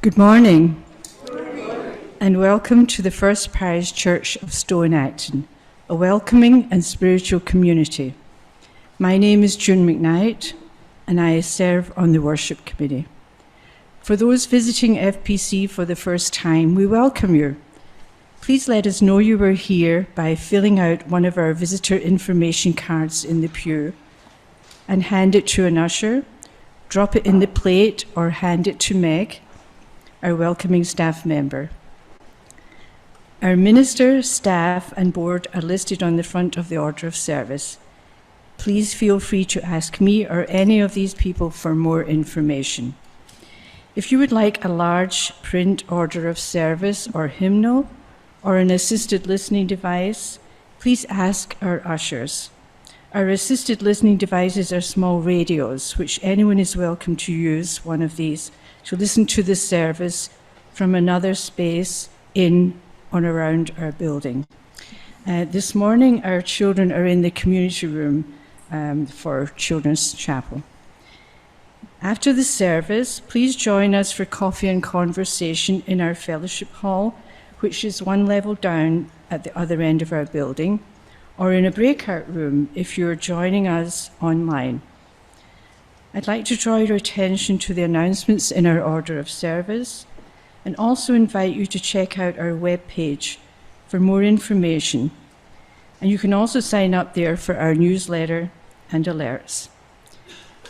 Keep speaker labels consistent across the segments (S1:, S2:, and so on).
S1: Good morning, and welcome to the First Parish Church of Stowe in Acton, a welcoming and spiritual community. My name is June McKnight, and I serve on the Worship Committee. For those visiting FPC for the first time, we welcome you. Please let us know you were here by filling out one of our visitor information cards in the pew and hand it to an usher, drop it in the plate, or hand it to Meg, our welcoming staff member. Our minister, staff, and board are listed on the front of the order of service. Please feel free to ask me or any of these people for more information. If you would like a large print order of service or hymnal or an assisted listening device, please ask our ushers. Our assisted listening devices are small radios, which anyone is welcome to use one of these to listen to the service from another space in or around our building. This morning, our children are in the community room for Children's Chapel. After the service, please join us for coffee and conversation in our fellowship hall, which is one level down at the other end of our building, or in a breakout room if you're joining us online. I'd like to draw your attention to the announcements in our order of service and also invite you to check out our webpage for more information. And you can also sign up there for our newsletter and alerts.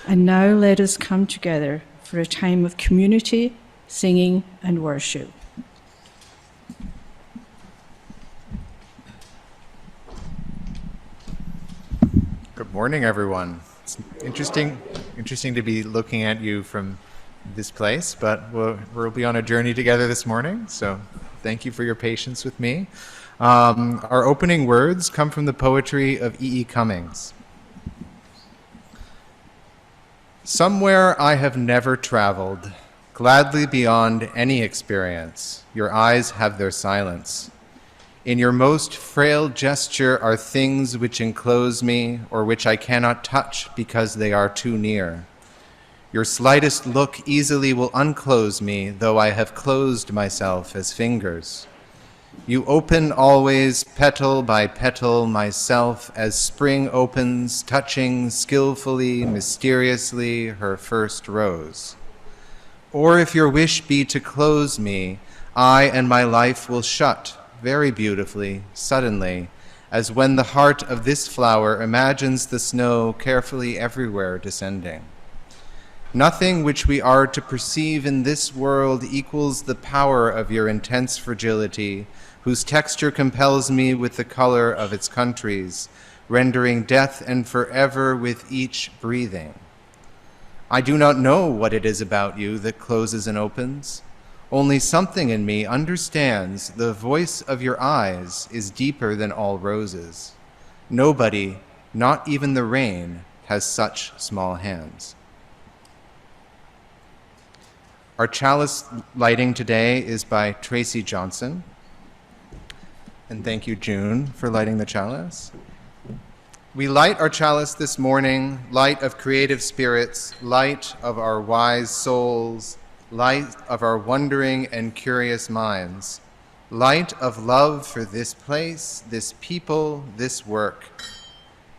S1: And now let us come together for a time of community, singing, and worship.
S2: Good morning, everyone. It's interesting to be looking at you from this place, but we'll be on a journey together this morning, so thank you for your patience with me. Our opening words come from the poetry of E.E. Cummings. Somewhere I have never traveled, gladly beyond any experience, your eyes have their silence. In your most frail gesture are things which enclose me or which I cannot touch because they are too near. Your slightest look easily will unclose me, though I have closed myself as fingers. You open always, petal by petal, myself as spring opens, touching skillfully, mysteriously, her first rose. Or if your wish be to close me, I and my life will shut, very beautifully, suddenly, as when the heart of this flower imagines the snow carefully everywhere descending. Nothing which we are to perceive in this world equals the power of your intense fragility, whose texture compels me with the color of its countries, rendering death and forever with each breathing. I do not know what it is about you that closes and opens. Only something in me understands the voice of your eyes is deeper than all roses. Nobody, not even the rain, has such small hands. Our chalice lighting today is by Tracy Johnson. And thank you, June, for lighting the chalice. We light our chalice this morning, light of creative spirits, light of our wise souls, light of our wondering and curious minds, light of love for this place, this people, this work.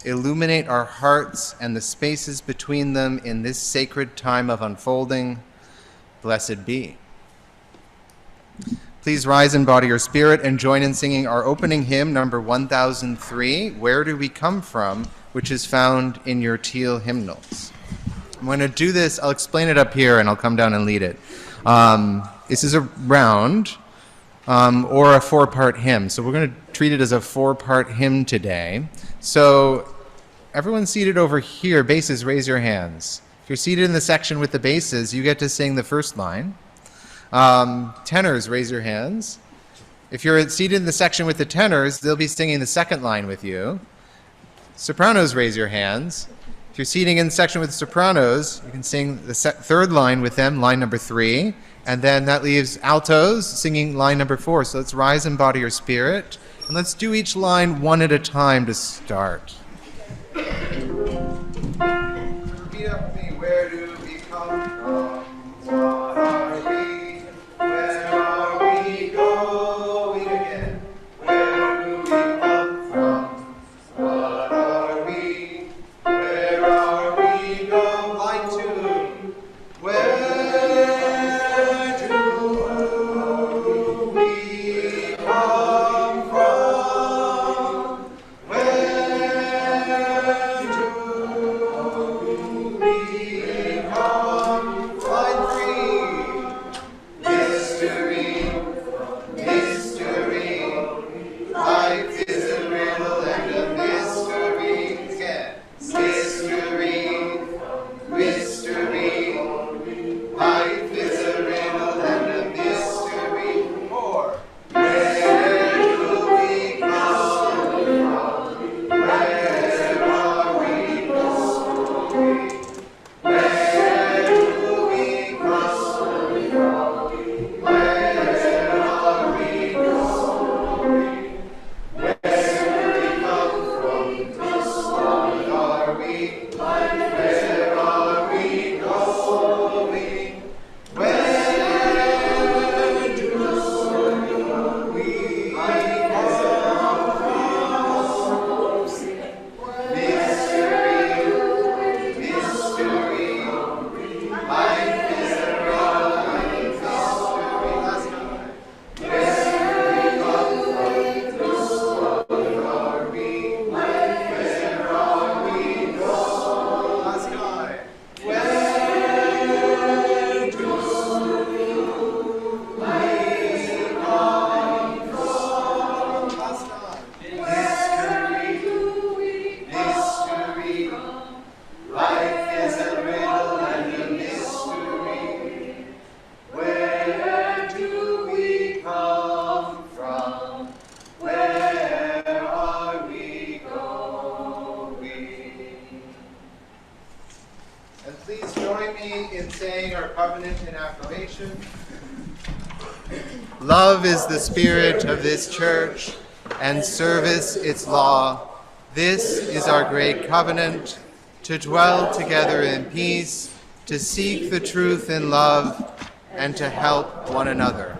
S2: Illuminate our hearts and the spaces between them in this sacred time of unfolding. Blessed be. Please rise in body or spirit and join in singing our opening hymn, number 1003, Where Do We Come From?, which is found in your teal hymnals. I'm going to do this, I'll explain it up here and I'll come down and lead it. This is a round or a four-part hymn. So we're going to treat it as a four-part hymn today. So everyone seated over here, basses, raise your hands. If you're seated in the section with the basses, you get to sing the first line. Tenors, raise your hands. If you're seated in the section with the tenors, they'll be singing the second line with you. Sopranos, raise your hands. If you're seating in the section with the sopranos, you can sing the third line with them, line number 3, and then that leaves altos singing line number 4. So let's rise in body or spirit, and let's do each line one at a time to start. Repeat after me. Where do we come from? What are we? join me in saying our covenant in affirmation? Love is the spirit of this church, and service its law. This is our great covenant, to dwell together in peace, to seek the truth in love, and to help one another.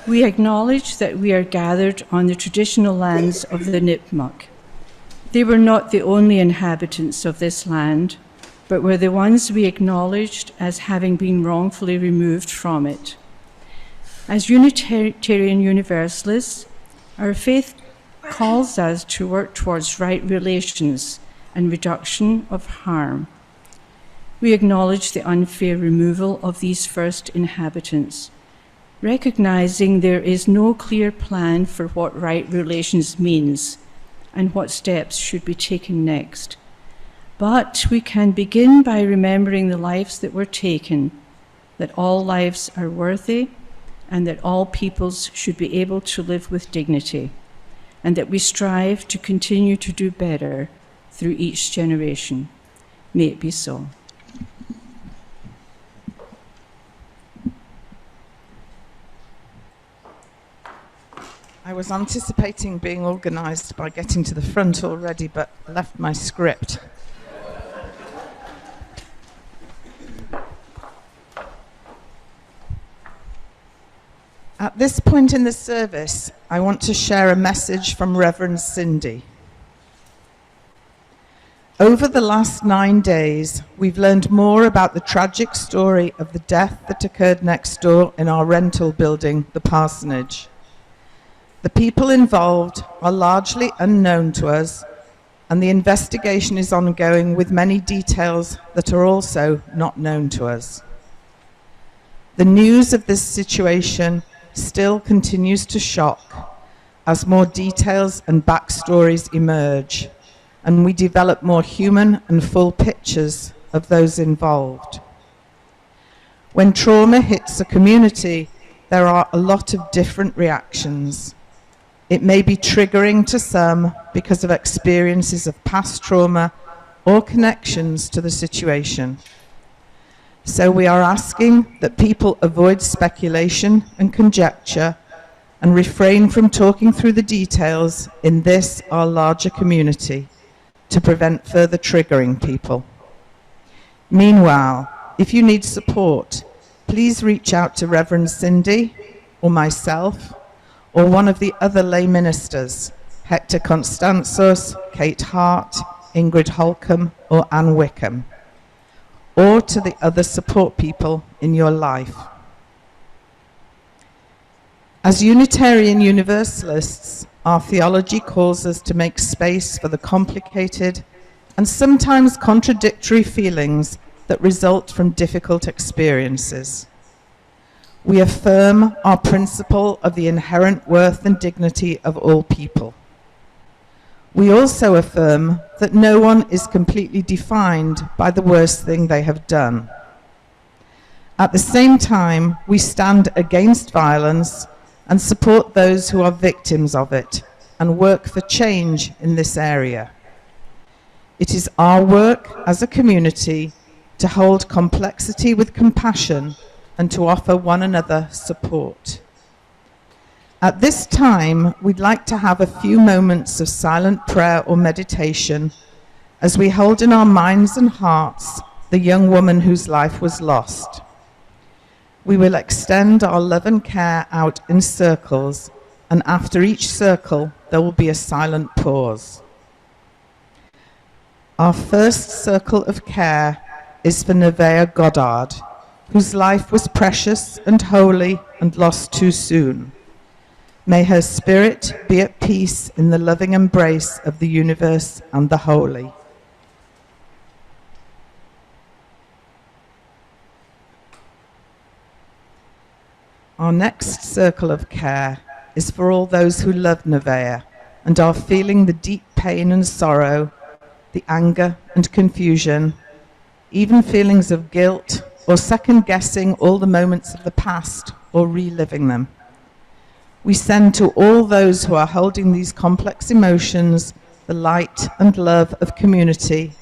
S1: We acknowledge that we are gathered on the traditional lands of the Nipmuc. They were not the only inhabitants of this land, but were the ones we acknowledged as having been wrongfully removed from it. As Unitarian Universalists, our faith calls us to work towards right relations and reduction of harm. We acknowledge the unfair removal of these first inhabitants, recognizing there is no clear plan for what right relations means and what steps should be taken next. But we can begin by remembering the lives that were taken, that all lives are worthy, and that all peoples should be able to live with dignity, and that we strive to continue to do better through each generation. May it be so.
S3: I was anticipating being organised by getting to the front already, but left my script. At this point in the service, I want to share a message from Reverend Cindy. Over the last 9 days, we've learned more about the tragic story of the death that occurred next door in our rental building, the Parsonage. The people involved are largely unknown to us, and the investigation is ongoing with many details that are also not known to us. The news of this situation still continues to shock as more details and backstories emerge, and we develop more human and full pictures of those involved. When trauma hits a community, there are a lot of different reactions. It may be triggering to some because of experiences of past trauma or connections to the situation. So we are asking that people avoid speculation and conjecture and refrain from talking through the details in this, our larger community, to prevent further triggering people. Meanwhile, if you need support, please reach out to Reverend Cindy or myself or one of the other lay ministers, Hector Constanzos, Kate Hart, Ingrid Holcomb, or Anne Wickham, or to the other support people in your life. As Unitarian Universalists, our theology calls us to make space for the complicated and sometimes contradictory feelings that result from difficult experiences. We affirm our principle of the inherent worth and dignity of all people. We also affirm that no one is completely defined by the worst thing they have done. At the same time, we stand against violence and support those who are victims of it and work for change in this area. It is our work as a community to hold complexity with compassion and to offer one another support. At this time, we'd like to have a few moments of silent prayer or meditation as we hold in our minds and hearts the young woman whose life was lost. We will extend our love and care out in circles, and after each circle, there will be a silent pause. Our first circle of care is for Nevaeh Goddard. whose life was precious and holy and lost too soon. May her spirit be at peace in the loving embrace of the universe and the holy. Our next circle of care is for all those who love Nevaeh and are feeling the deep pain and sorrow, the anger and confusion, even feelings of guilt or second-guessing all the moments of the past or reliving them. We send to all those who are holding these complex emotions the light and love of community,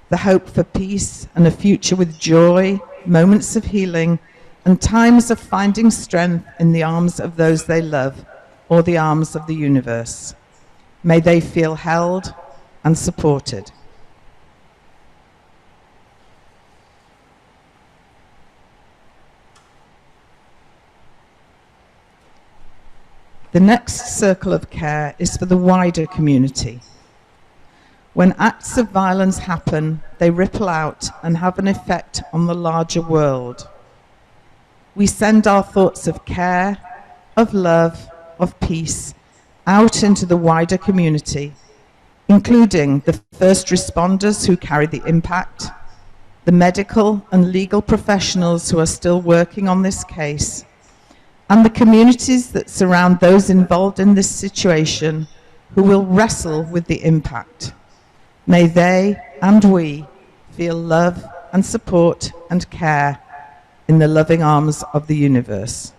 S3: the hope for peace and a future with joy, moments of healing, and times of finding strength in the arms of those they love or the arms of the universe. May they feel held and supported. The next circle of care is for the wider community. When acts of violence happen, they ripple out and have an effect on the larger world. We send our thoughts of care, of love, of peace out into the wider community, including the first responders who carry the impact, the medical and legal professionals who are still working on this case, and the communities that surround those involved in this situation who will wrestle with the impact. May they and we feel love and support and care in the loving arms of the universe.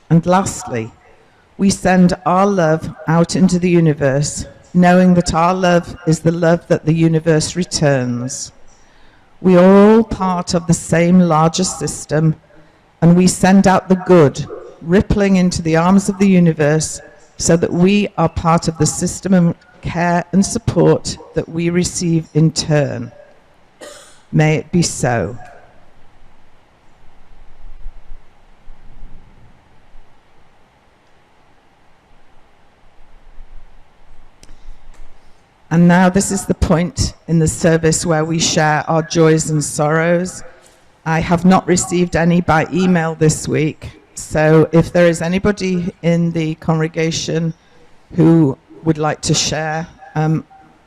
S3: And lastly, we send our love out into the universe, knowing that our love is the love that the universe returns. We are all part of the same larger system, and we send out the good, rippling into the arms of the universe, so that we are part of the system of care and support that we receive in turn. May it be so. And now this is the point in the service where we share our joys and sorrows. I have not received any by email this week, so if there is anybody in the congregation who would like to share,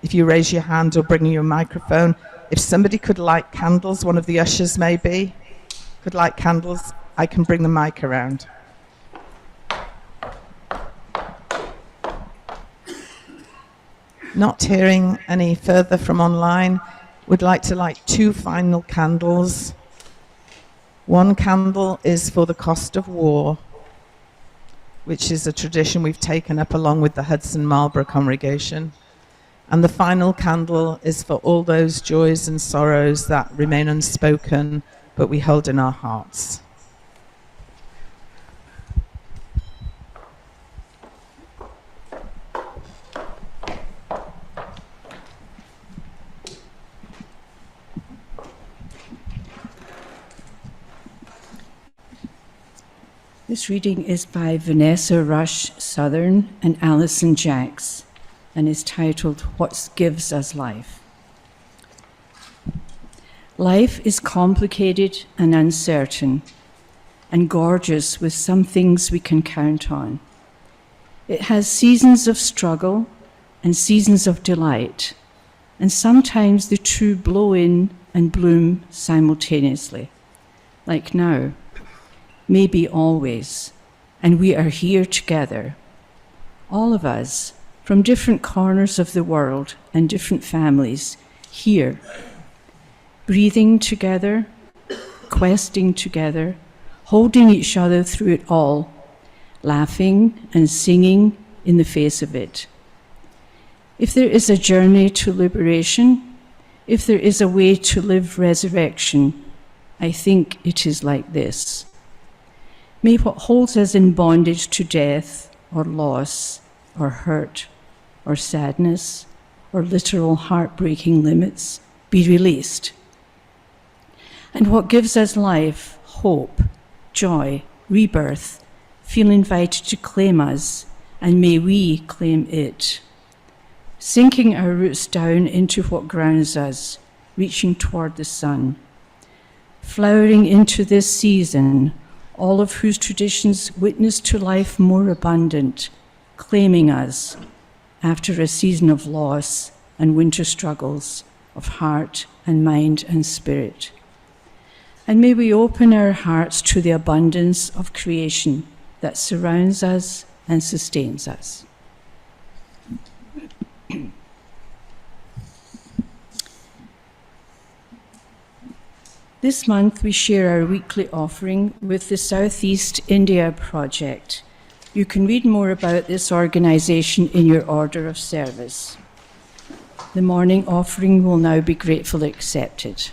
S3: if you raise your hand or bring your microphone, if somebody could light candles, one of the ushers maybe, could light candles, I can bring the mic around. Not hearing any further from online, would like to light 2 final candles. One candle is for the cost of war, which is a tradition we've taken up along with the Hudson Marlborough congregation. And the final candle is for all those joys and sorrows that remain unspoken, but we hold in our hearts.
S1: This reading is by Vanessa Rush Southern and Alyson Jacks and is titled, What Gives Us Life? Life is complicated and uncertain and gorgeous with some things we can count on. It has seasons of struggle and seasons of delight, and sometimes the two blow in and bloom simultaneously, like now. Maybe always, and we are here together, all of us, from different corners of the world and different families, here, breathing together, questing together, holding each other through it all, laughing and singing in the face of it. If there is a journey to liberation, if there is a way to live resurrection, I think it is like this. May what holds us in bondage to death or loss or hurt or sadness or literal heartbreaking limits be released. And what gives us life, hope, joy, rebirth, feel invited to claim us, and may we claim it. Sinking our roots down into what grounds us, reaching toward the sun. Flowering into this season, all of whose traditions witness to life more abundant, claiming us after a season of loss and winter struggles of heart and mind and spirit. And may we open our hearts to the abundance of creation that surrounds us and sustains us. This month we share our weekly offering with the Southeast India Project. You can read more about this organisation in your order of service. The morning offering will now be gratefully accepted.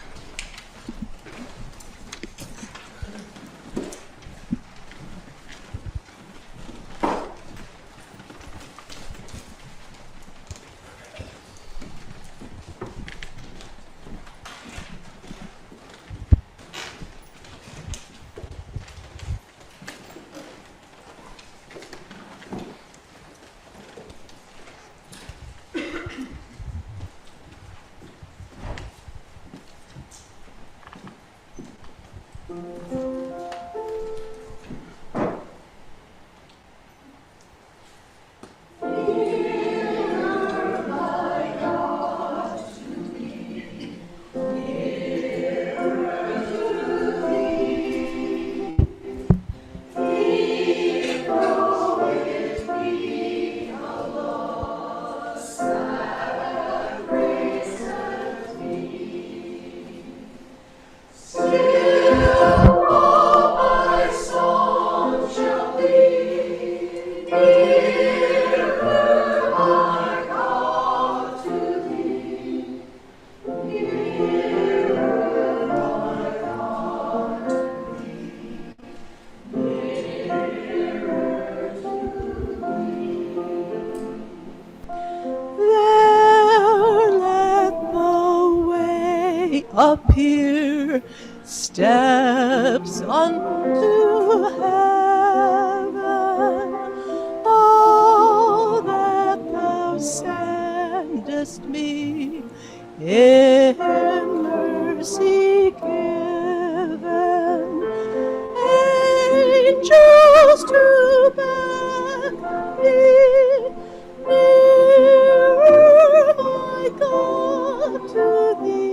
S4: appear, steps unto heaven. All that thou sendest me in mercy given, angels to beckon me nearer, my God, to thee.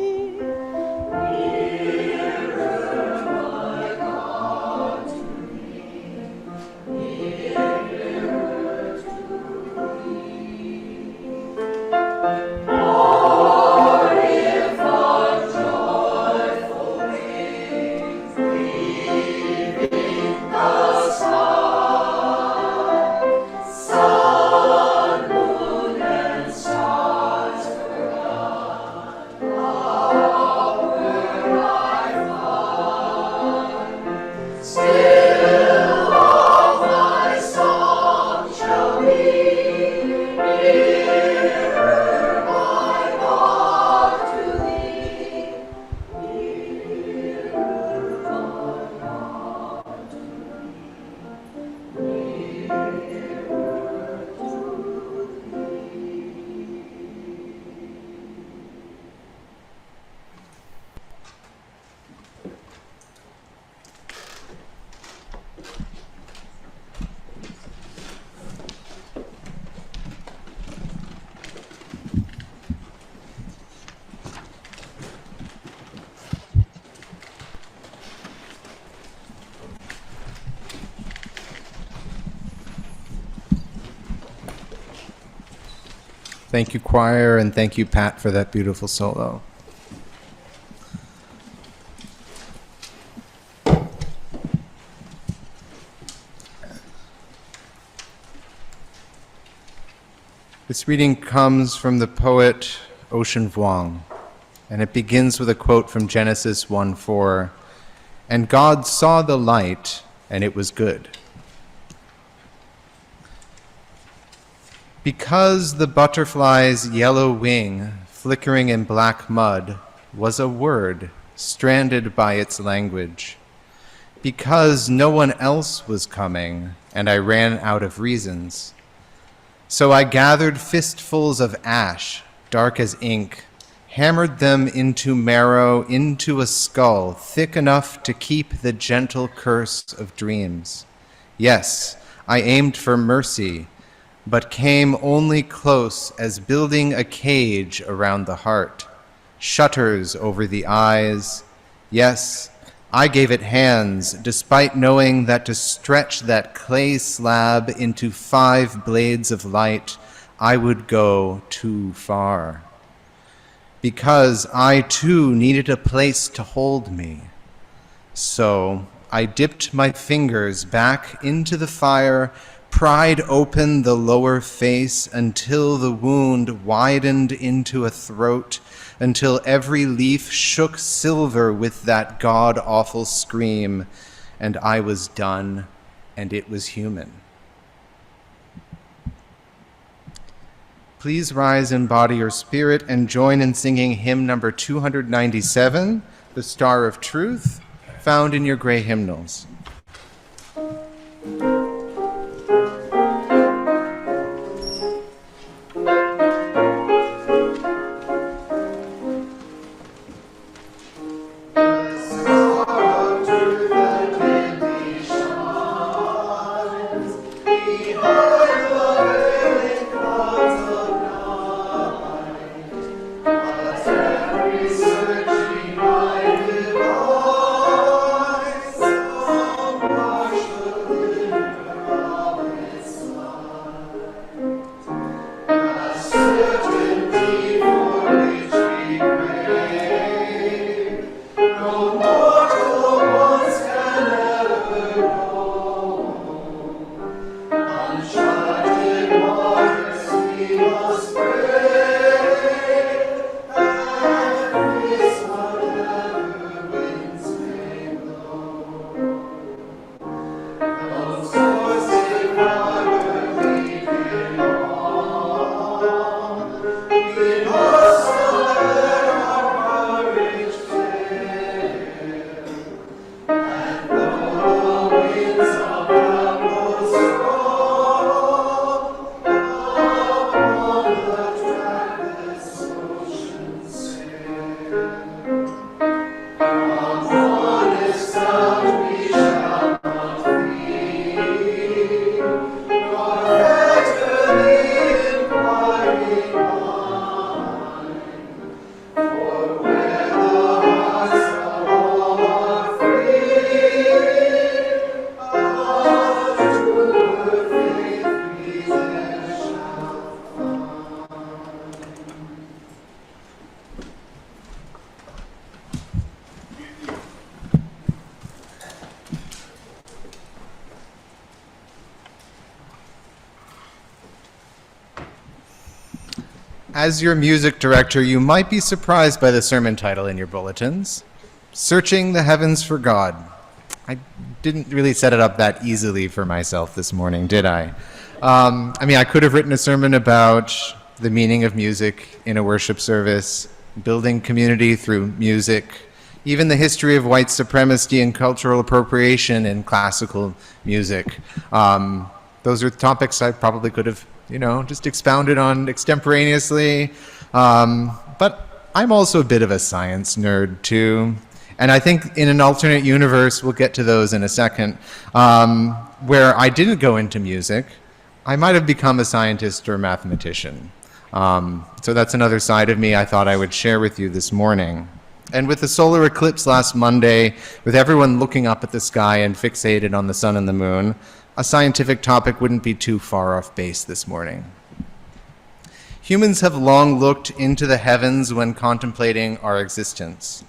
S2: Thank you, choir, and thank you, Pat, for that beautiful solo. This reading comes from the poet Ocean Vuong, and it begins with a quote from Genesis 1:4, "And God saw the light, and it was good." Because the butterfly's yellow wing, flickering in black mud, was a word stranded by its language. Because no one else was coming, and I ran out of reasons, So I gathered fistfuls of ash, dark as ink, hammered them into marrow, into a skull, thick enough to keep the gentle curse of dreams. Yes, I aimed for mercy, but came only close as building a cage around the heart, shutters over the eyes. Yes, I gave it hands, despite knowing that to stretch that clay slab into 5 blades of light, I would go too far. Because I too needed a place to hold me. So I dipped my fingers back into the fire, pried open the lower face until the wound widened into a throat, until every leaf shook silver with that god-awful scream, and I was done, and it was human. Please rise in body or spirit and join in singing hymn number 297, The Star of Truth, found in your gray hymnals. As your music director, you might be surprised by the sermon title in your bulletins, Searching the Heavens for God. I didn't really set it up that easily for myself this morning, did I? I could have written a sermon about the meaning of music in a worship service, building community through music, even the history of white supremacy and cultural appropriation in classical music. Those are topics I probably could have just expounded on extemporaneously. But I'm also a bit of a science nerd too. And I think in an alternate universe, we'll get to those in a second, where I didn't go into music, I might have become a scientist or a mathematician. So that's another side of me I thought I would share with you this morning. And with the solar eclipse last Monday, with everyone looking up at the sky and fixated on the sun and the moon, a scientific topic wouldn't be too far off base this morning. Humans have long looked into the heavens when contemplating our existence.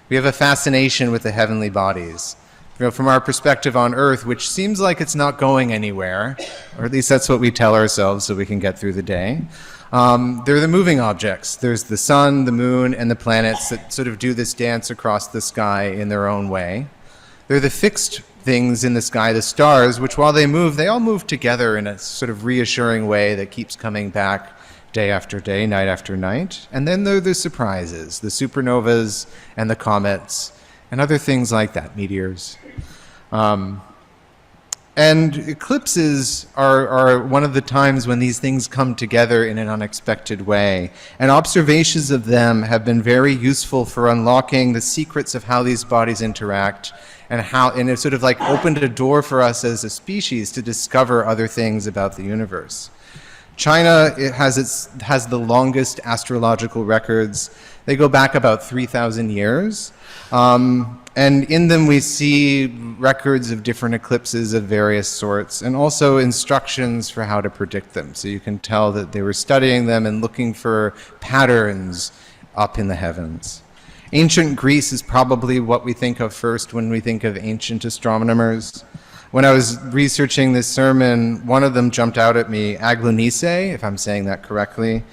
S2: We have a fascination with the heavenly bodies. From our perspective on Earth, which seems like it's not going anywhere, or at least that's what we tell ourselves so we can get through the day. There are the moving objects. There's the sun, the moon, and the planets that sort of do this dance across the sky in their own way. There are the fixed things in the sky, the stars, which while they move, they all move together in a sort of reassuring way that keeps coming back day after day, night after night. And then there are the surprises, the supernovas and the comets and other things like that, meteors. And eclipses are one of the times when these things come together in an unexpected way. And observations of them have been very useful for unlocking the secrets of how these bodies interact, and it sort of like opened a door for us as a species to discover other things about the universe. China has the longest astrological records. They go back about 3,000 years. And in them we see records of different eclipses of various sorts, and also instructions for how to predict them. So you can tell that they were studying them and looking for patterns up in the heavens. Ancient Greece is probably what we think of first when we think of ancient astronomers. When I was researching this sermon, one of them jumped out at me, Aglonice, if I'm saying that correctly.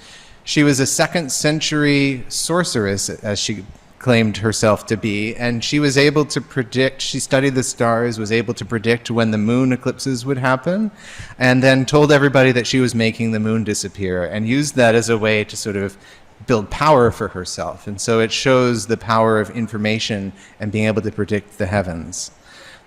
S2: She was a 2nd century sorceress, as she claimed herself to be, and she was able to predict, she studied the stars, was able to predict when the moon eclipses would happen, and then told everybody that she was making the moon disappear, and used that as a way to sort of build power for herself. And so it shows the power of information and being able to predict the heavens.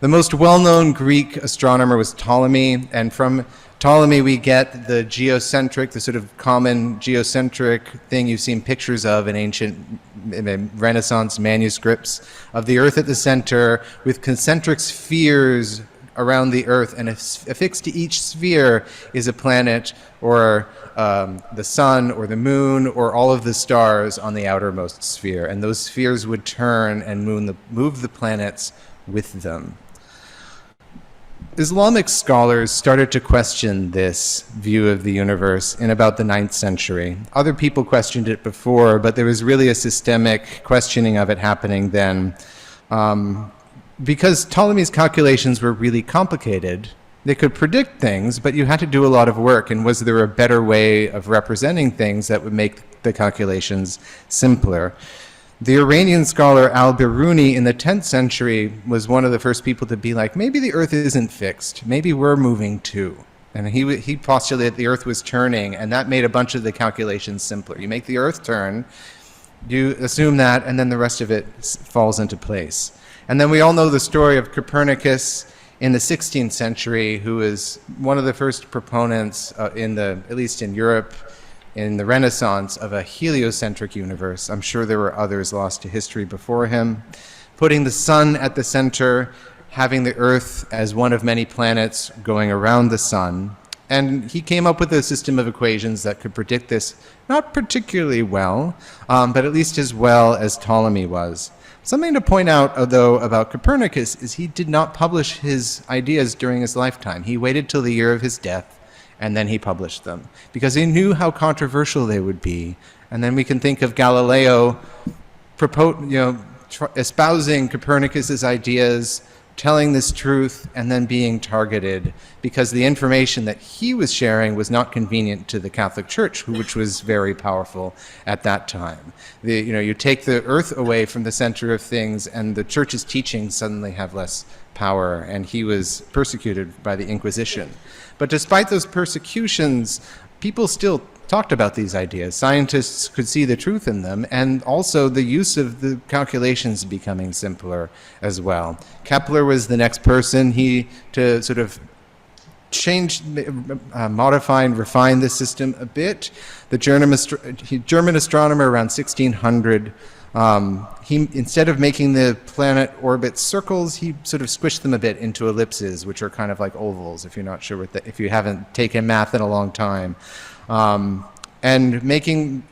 S2: The most well-known Greek astronomer was Ptolemy, and from Ptolemy we get the geocentric, the sort of common geocentric thing you've seen pictures of in ancient Renaissance manuscripts of the Earth at the center with concentric spheres around the Earth, and affixed to each sphere is a planet or the sun or the moon or all of the stars on the outermost sphere, and those spheres would turn and move the planets with them. Islamic scholars started to question this view of the universe in about the 9th century. Other people questioned it before, but there was really a systemic questioning of it happening then. Because Ptolemy's calculations were really complicated, they could predict things, but you had to do a lot of work, and was there a better way of representing things that would make the calculations simpler? The Iranian scholar al-Biruni in the 10th century was one of the first people to be like, maybe the Earth isn't fixed, maybe we're moving too. And he postulated the Earth was turning, and that made a bunch of the calculations simpler. You make the Earth turn, you assume that, and then the rest of it falls into place. And then we all know the story of Copernicus in the 16th century, who was one of the first proponents at least in Europe, in the Renaissance, of a heliocentric universe. I'm sure there were others lost to history before him. Putting the sun at the center, having the Earth as one of many planets going around the sun. And he came up with a system of equations that could predict this, not particularly well, but at least as well as Ptolemy was. Something to point out, though, about Copernicus is he did not publish his ideas during his lifetime. He waited till the year of his death, and then he published them, because he knew how controversial they would be. And then we can think of Galileo espousing Copernicus's ideas, telling this truth, and then being targeted because the information that he was sharing was not convenient to the Catholic Church, which was very powerful at that time. You take the Earth away from the center of things, and the Church's teachings suddenly have less power, and he was persecuted by the Inquisition. But despite those persecutions, people still talked about these ideas. Scientists could see the truth in them, and also the use of the calculations becoming simpler as well. Kepler was the next person to sort of change, modify and refine the system a bit. The German astronomer around 1600, instead of making the planet orbit circles, he sort of squished them a bit into ellipses, which are kind of like ovals, if you're not sure if you haven't taken math in a long time. And making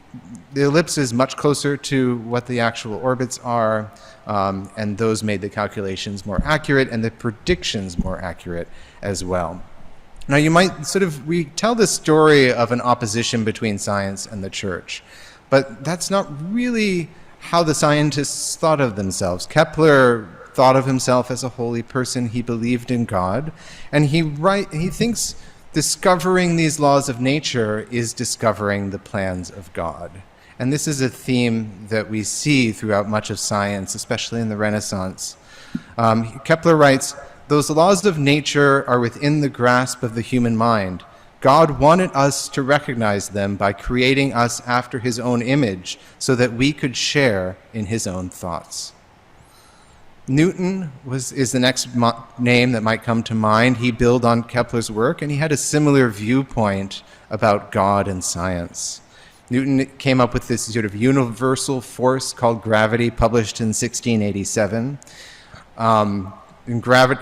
S2: the ellipses much closer to what the actual orbits are, and those made the calculations more accurate and the predictions more accurate as well. Now you might we tell the story of an opposition between science and the church, but that's not really how the scientists thought of themselves. Kepler thought of himself as a holy person. He believed in God, and he thinks discovering these laws of nature is discovering the plans of God. And this is a theme that we see throughout much of science, especially in the Renaissance. Kepler writes, "Those laws of nature are within the grasp of the human mind. God wanted us to recognize them by creating us after his own image so that we could share in his own thoughts." Newton is the next name that might come to mind. He built on Kepler's work, and he had a similar viewpoint about God and science. Newton came up with this sort of universal force called gravity, published in 1687.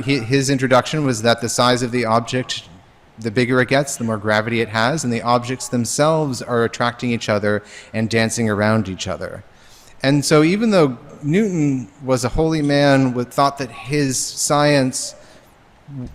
S2: His introduction was that the size of the object, the bigger it gets, the more gravity it has, and the objects themselves are attracting each other and dancing around each other. And so even though Newton was a holy man, thought that his science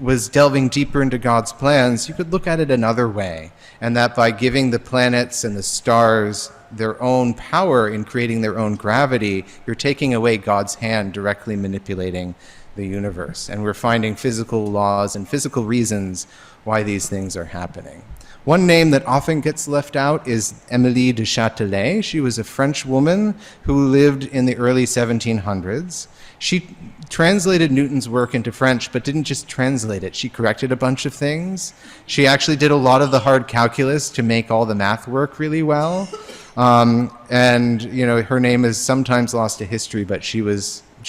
S2: was delving deeper into God's plans, you could look at it another way, and that by giving the planets and the stars their own power in creating their own gravity, you're taking away God's hand directly manipulating the universe. And we're finding physical laws and physical reasons why these things are happening. One name that often gets left out is Émilie de Châtelet. She was a French woman who lived in the early 1700s. She translated Newton's work into French, but didn't just translate it. She corrected a bunch of things. She actually did a lot of the hard calculus to make all the math work really well. And her name is sometimes lost to history, but she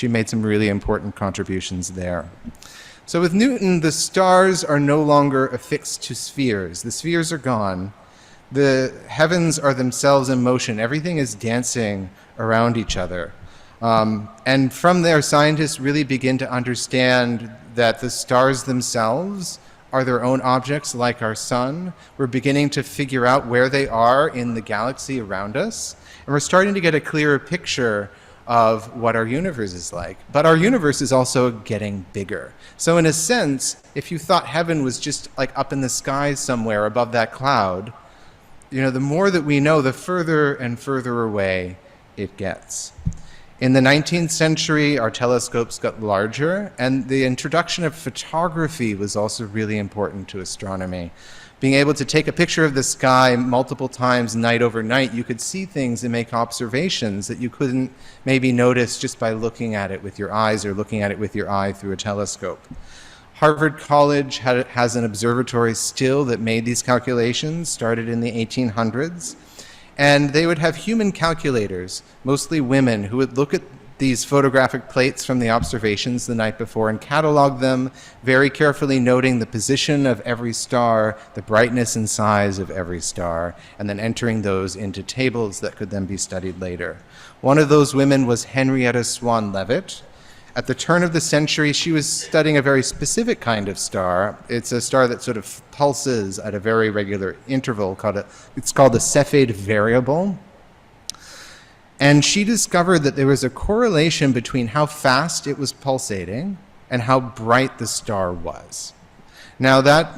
S2: made some really important contributions there. So with Newton, the stars are no longer affixed to spheres. The spheres are gone. The heavens are themselves in motion. Everything is dancing around each other. And from there, scientists really begin to understand that the stars themselves are their own objects like our sun. We're beginning to figure out where they are in the galaxy around us. And we're starting to get a clearer picture of what our universe is like. But our universe is also getting bigger. So in a sense, if you thought heaven was just like up in the sky somewhere above that cloud, the more that we know, the further and further away it gets. In the 19th century, our telescopes got larger, and the introduction of photography was also really important to astronomy. Being able to take a picture of the sky multiple times night over night, you could see things and make observations that you couldn't maybe notice just by looking at it with your eyes or looking at it with your eye through a telescope. Harvard College has an observatory still that made these calculations, started in the 1800s. And they would have human calculators, mostly women, who would look at these photographic plates from the observations the night before and catalog them, very carefully noting the position of every star, the brightness and size of every star, and then entering those into tables that could then be studied later. One of those women was Henrietta Swan Leavitt. At the turn of the century, she was studying a very specific kind of star. It's a star that sort of pulses at a very regular interval. It's called the Cepheid variable. And she discovered that there was a correlation between how fast it was pulsating and how bright the star was. Now, that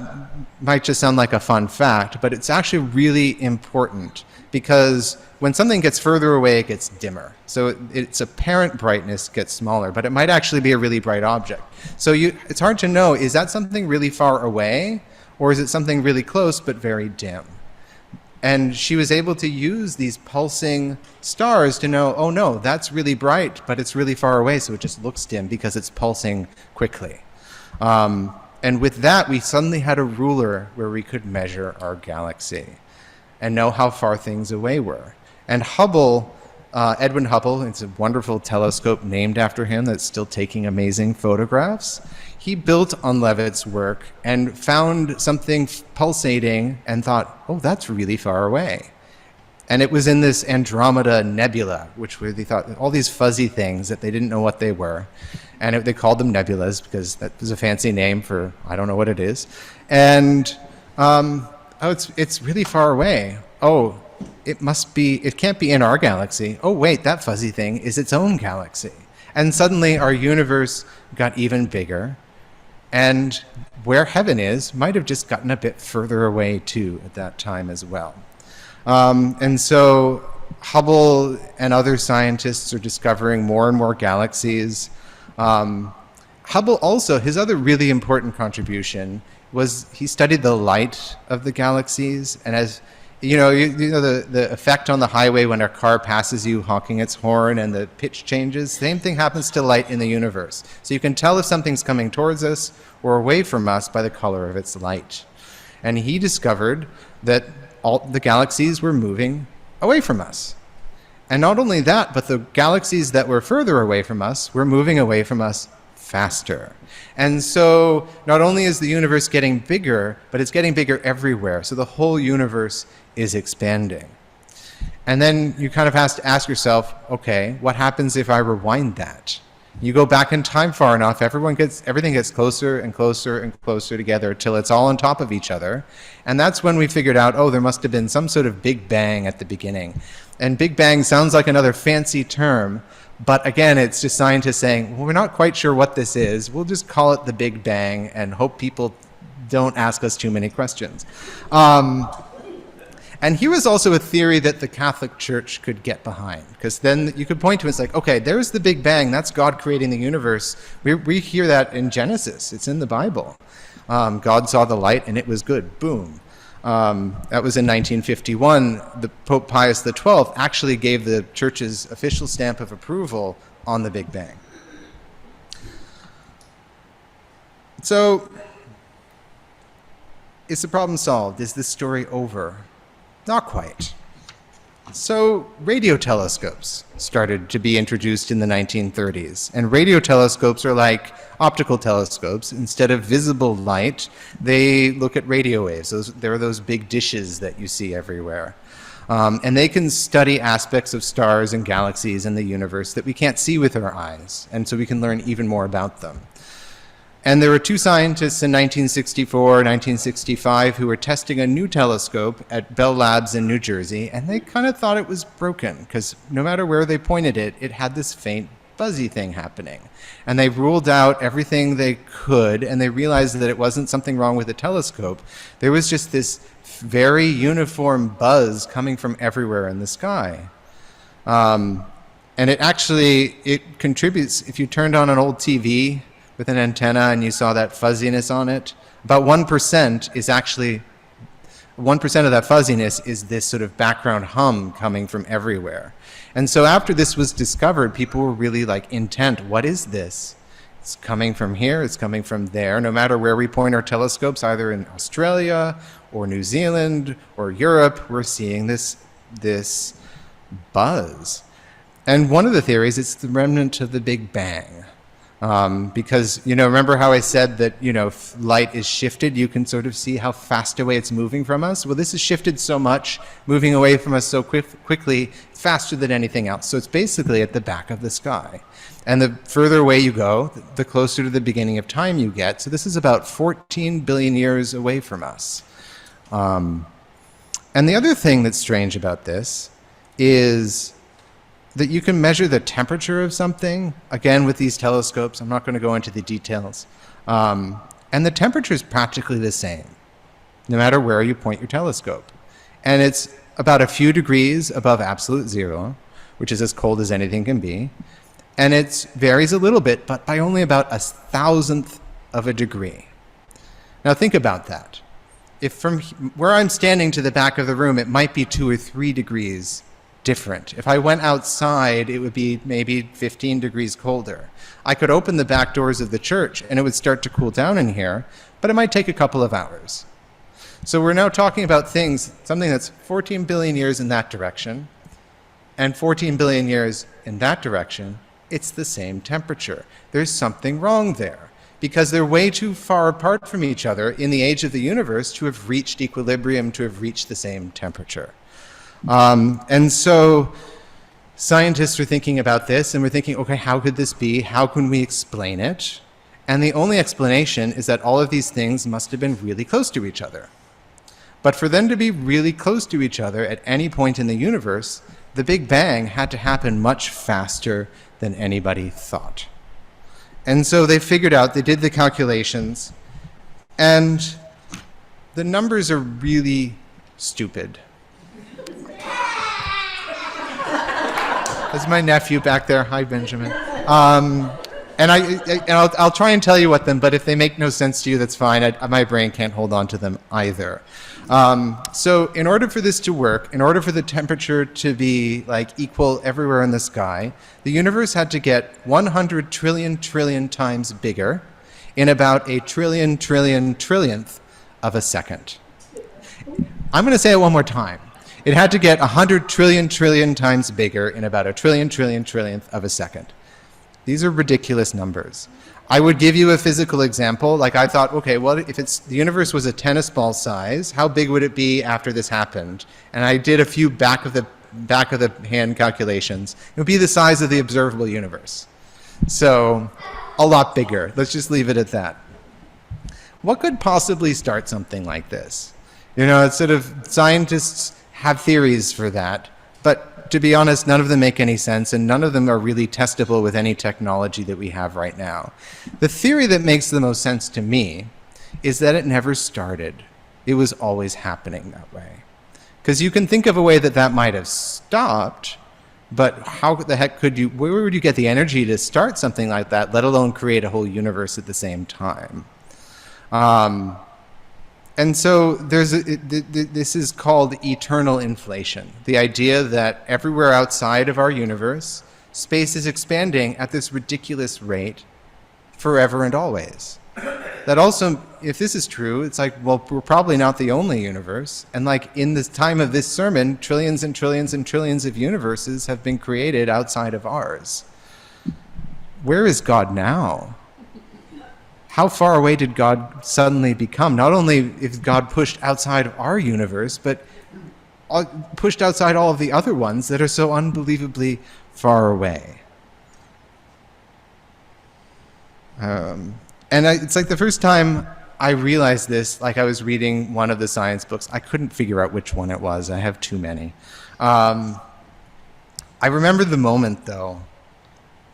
S2: might just sound like a fun fact, but it's actually really important because when something gets further away, it gets dimmer. So its apparent brightness gets smaller, but it might actually be a really bright object. So it's hard to know, is that something really far away, or is it something really close but very dim? And she was able to use these pulsing stars to know, oh no, that's really bright, but it's really far away, so it just looks dim because it's pulsing quickly. And with that, we suddenly had a ruler where we could measure our galaxy and know how far things away were. And Hubble, Edwin Hubble, it's a wonderful telescope named after him that's still taking amazing photographs. He built on Leavitt's work and found something pulsating and thought, oh, that's really far away. And it was in this Andromeda nebula, which they thought all these fuzzy things that they didn't know what they were. And they called them nebulas because that was a fancy name for, I don't know what it is. And, it's really far away. Oh, it can't be in our galaxy. Oh, wait, that fuzzy thing is its own galaxy. And suddenly our universe got even bigger. And where heaven is might have just gotten a bit further away too at that time as well. And so Hubble and other scientists are discovering more and more galaxies. Hubble also, his other really important contribution was he studied the light of the galaxies. And as you know the effect on the highway when a car passes you honking its horn and the pitch changes, same thing happens to light in the universe. So you can tell if something's coming towards us or away from us by the color of its light. And he discovered that all the galaxies were moving away from us. And not only that, but the galaxies that were further away from us were moving away from us faster. And so not only is the universe getting bigger, but it's getting bigger everywhere. So the whole universe is expanding. And then you kind of have to ask yourself, okay, what happens if I rewind that? You go back in time far enough, everything gets closer and closer and closer together till it's all on top of each other. And that's when we figured out, oh, there must have been some sort of Big Bang at the beginning. And Big Bang sounds like another fancy term, but again, it's just scientists saying, well, we're not quite sure what this is. We'll just call it the Big Bang and hope people don't ask us too many questions. And here was also a theory that the Catholic Church could get behind, because then you could point to it, it's like, okay, there's the Big Bang, that's God creating the universe. We hear that in Genesis, it's in the Bible. God saw the light and it was good, boom. That was in 1951. The Pope Pius XII actually gave the Church's official stamp of approval on the Big Bang. So, is the problem solved? Is this story over? Not quite. So radio telescopes started to be introduced in the 1930s. And radio telescopes are like optical telescopes. Instead of visible light, they look at radio waves. There are those big dishes that you see everywhere. And they can study aspects of stars and galaxies in the universe that we can't see with our eyes. And so we can learn even more about them. And there were two scientists in 1964, 1965 who were testing a new telescope at Bell Labs in New Jersey, and they kind of thought it was broken because no matter where they pointed it, it had this faint buzzy thing happening. And they ruled out everything they could, and they realized that it wasn't something wrong with the telescope. There was just this very uniform buzz coming from everywhere in the sky. And it contributes, if you turned on an old TV with an antenna and you saw that fuzziness on it, about 1% is actually, 1% of that fuzziness is this sort of background hum coming from everywhere. And so after this was discovered, people were really like intent, what is this? It's coming from here, it's coming from there. No matter where we point our telescopes, either in Australia or New Zealand or Europe, we're seeing this buzz. And one of the theories, it's the remnant of the Big Bang. Because, remember how I said that, if light is shifted, you can sort of see how fast away it's moving from us? Well, this is shifted so much, moving away from us so quickly, faster than anything else. So it's basically at the back of the sky. And the further away you go, the closer to the beginning of time you get. So this is about 14 billion years away from us. And the other thing that's strange about this is that you can measure the temperature of something, again with these telescopes. I'm not going to go into the details. And the temperature is practically the same, no matter where you point your telescope. And it's about a few degrees above absolute zero, which is as cold as anything can be. And it varies a little bit, but by only about 1,000th of a degree. Now think about that. If from where I'm standing to the back of the room, it might be 2 or 3 degrees different. If I went outside, it would be maybe 15 degrees colder. I could open the back doors of the church and it would start to cool down in here, but it might take a couple of hours. So we're now talking about something that's 14 billion years in that direction and 14 billion years in that direction. It's the same temperature. There's something wrong there because they're way too far apart from each other in the age of the universe to have reached equilibrium, to have reached the same temperature. And so scientists are thinking about this and we're thinking, okay, how could this be? How can we explain it? And the only explanation is that all of these things must have been really close to each other. But for them to be really close to each other at any point in the universe, the Big Bang had to happen much faster than anybody thought. And so they figured out, they did the calculations, and the numbers are really stupid. That's my nephew back there. Hi, Benjamin. And I'll try and tell you what them, but if they make no sense to you, that's fine. My brain can't hold on to them either. So in order for this to work, in order for the temperature to be equal everywhere in the sky, the universe had to get 100 trillion times bigger in about a trillionth of a second. I'm going to say it one more time. It had to get 100 trillion times bigger in about a trillionth of a second. These are ridiculous numbers. I would give you a physical example. Like I thought, okay, well, if the universe was a tennis ball size, how big would it be after this happened? And I did a few back of the hand calculations. It would be the size of the observable universe. So a lot bigger. Let's just leave it at that. What could possibly start something like this? You know, it's sort of, scientists have theories for that, but to be honest, none of them make any sense, and none of them are really testable with any technology that we have right now. The theory that makes the most sense to me is that it never started. It was always happening that way. Because you can think of a way that that might have stopped, but how the heck could you, where would you get the energy to start something like that, let alone create a whole universe at the same time? And so this is called eternal inflation. The idea that everywhere outside of our universe, space is expanding at this ridiculous rate forever and always. That also, if this is true, it's like, well, we're probably not the only universe. And like in the time of this sermon, trillions and trillions and trillions of universes have been created outside of ours. Where is God now? How far away did God suddenly become? Not only is God pushed outside of our universe, but pushed outside all of the other ones that are so unbelievably far away. It's like the first time I realized this, like I was reading one of the science books. I couldn't figure out which one it was. I have too many. I remember the moment, though.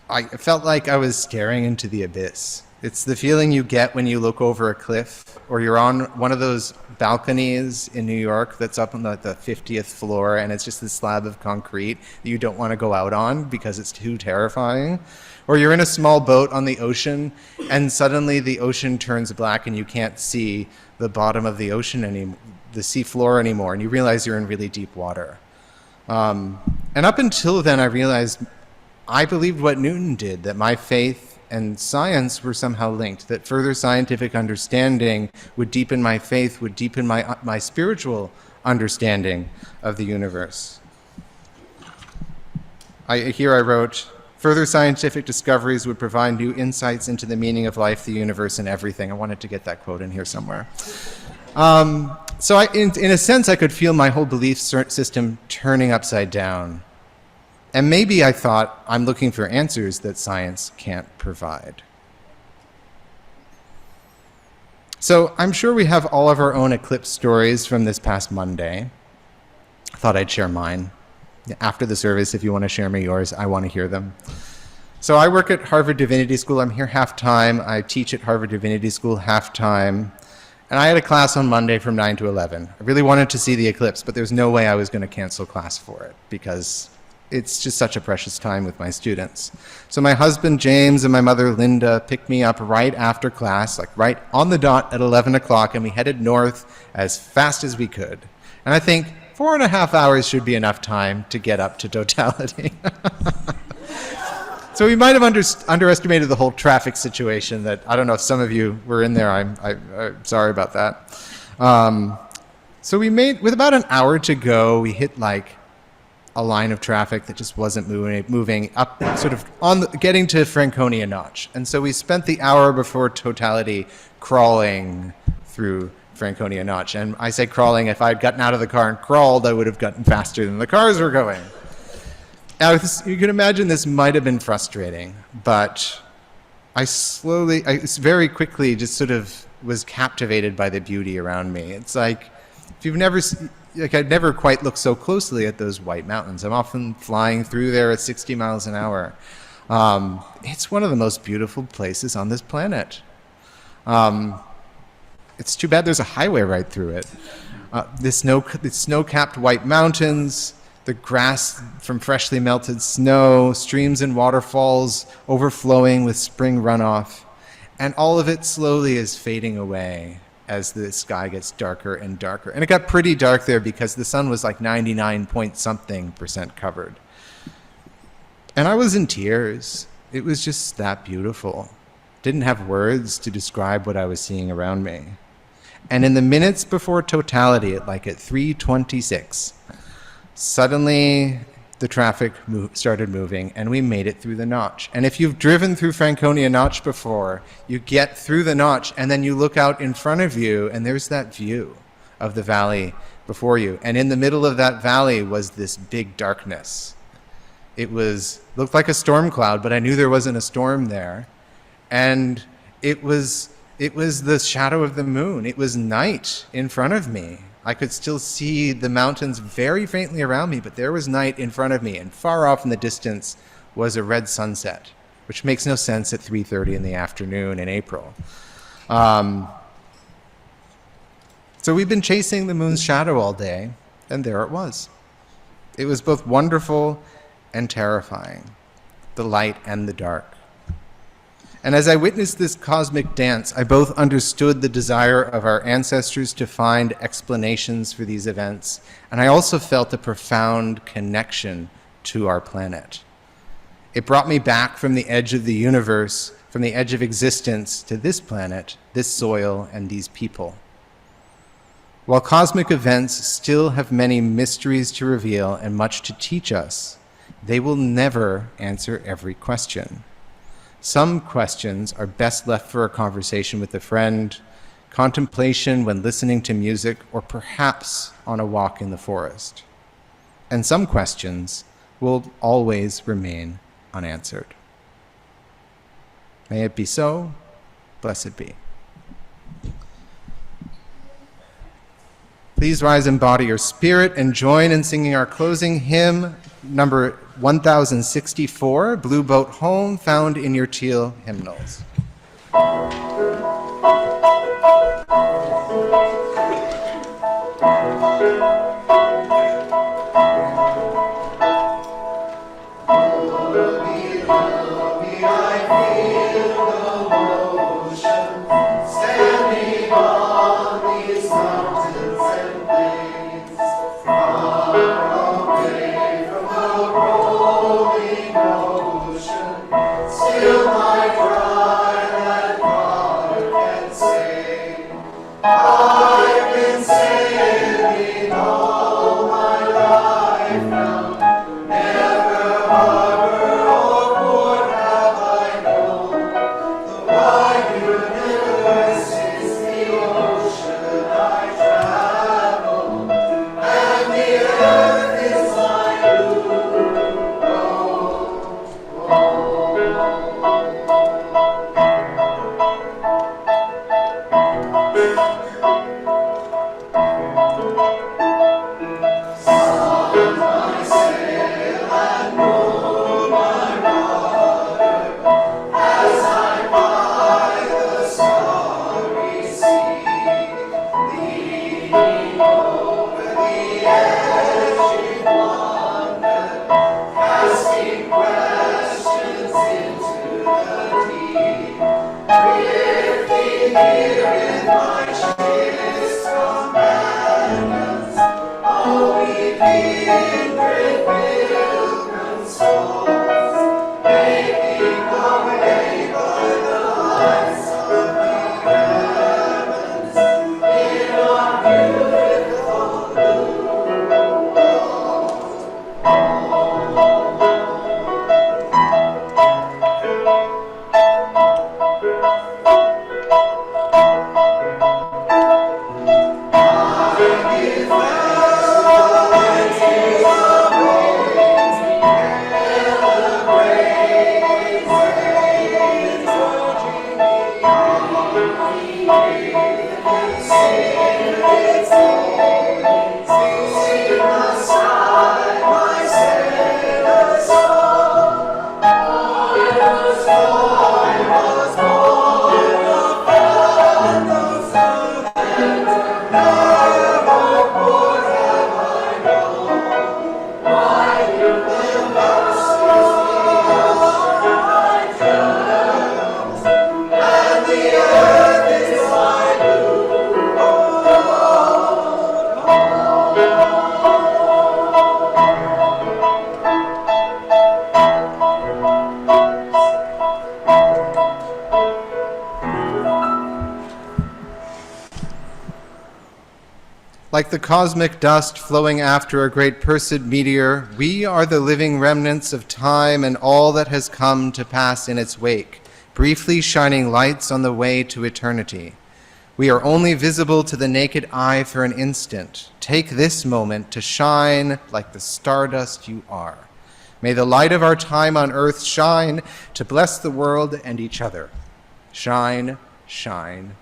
S2: I felt like I was staring into the abyss. It's the feeling you get when you look over a cliff, or you're on one of those balconies in New York that's up on the 50th floor, and it's just this slab of concrete that you don't want to go out on because it's too terrifying. Or you're in a small boat on the ocean, and suddenly the ocean turns black and you can't see the bottom of the ocean anymore, the sea floor anymore, and you realize you're in really deep water. And up until then, I realized I believed what Newton did, that my faith and science were somehow linked, that further scientific understanding would deepen my faith, would deepen my spiritual understanding of the universe. Here I wrote, further scientific discoveries would provide new insights into the meaning of life, the universe, and everything. I wanted to get that quote in here somewhere. So in a sense, I could feel my whole belief system turning upside down. And maybe I thought, I'm looking for answers that science can't provide. So I'm sure we have all of our own eclipse stories from this past Monday. I thought I'd share mine. After the service, if you want to share me yours, I want to hear them. So I work at Harvard Divinity School. I'm here half-time. I teach at Harvard Divinity School half-time. And I had a class on Monday from 9 to 11. I really wanted to see the eclipse, but there's no way I was going to cancel class for it because it's just such a precious time with my students. So my husband, James, and my mother, Linda, picked me up right after class, like right on the dot at 11 o'clock, and we headed north as fast as we could. And I think 4.5 hours should be enough time to get up to totality. So we might have underestimated the whole traffic situation that, I don't know if some of you were in there, I'm sorry about that. So we made, with about an hour to go, we hit like a line of traffic that just wasn't moving up, sort of getting to Franconia Notch. And so we spent the hour before totality crawling through Franconia Notch. And I say crawling, if I'd gotten out of the car and crawled, I would have gotten faster than the cars were going. Now, you can imagine this might have been frustrating, but I very quickly just sort of was captivated by the beauty around me. It's like, if you've never, I'd never quite looked so closely at those white mountains. I'm often flying through there at 60 miles an hour. It's one of the most beautiful places on this planet. It's too bad there's a highway right through it. The snow-capped white mountains, the grass from freshly melted snow, streams and waterfalls overflowing with spring runoff, and all of it slowly is fading away as the sky gets darker and darker. And it got pretty dark there because the sun was like 99-point-something% covered. And I was in tears. It was just that beautiful. Didn't have words to describe what I was seeing around me. And in the minutes before totality, at 3:26, Suddenly, the traffic started moving, and we made it through the notch. And if you've driven through Franconia Notch before, you get through the notch, and then you look out in front of you, and there's that view of the valley before you. And in the middle of that valley was this big darkness. It looked like a storm cloud, but I knew there wasn't a storm there. And it was the shadow of the moon. It was night in front of me. I could still see the mountains very faintly around me, but there was night in front of me, and far off in the distance was a red sunset, which makes no sense at 3:30 in the afternoon in April. So we've been chasing the moon's shadow all day, and there it was. It was both wonderful and terrifying, the light and the dark. And as I witnessed this cosmic dance, I both understood the desire of our ancestors to find explanations for these events, and I also felt a profound connection to our planet. It brought me back from the edge of the universe, from the edge of existence, to this planet, this soil, and these people. While cosmic events still have many mysteries to reveal and much to teach us, they will never answer every question. Some questions are best left for a conversation with a friend, contemplation when listening to music, or perhaps on a walk in the forest. And some questions will always remain unanswered. May it be so. Blessed be. Please rise and embody your spirit and join in singing our closing hymn, number 1064, Blue Boat Home, found in your teal hymnals. Like the cosmic dust flowing after a great Perseid meteor, we are the living remnants of time and all that has come to pass in its wake, briefly shining lights on the way to eternity. We are only visible to the naked eye for an instant. Take this moment to shine like the stardust you are. May the light of our time on earth shine to bless the world and each other. Shine, shine,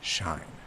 S2: shine.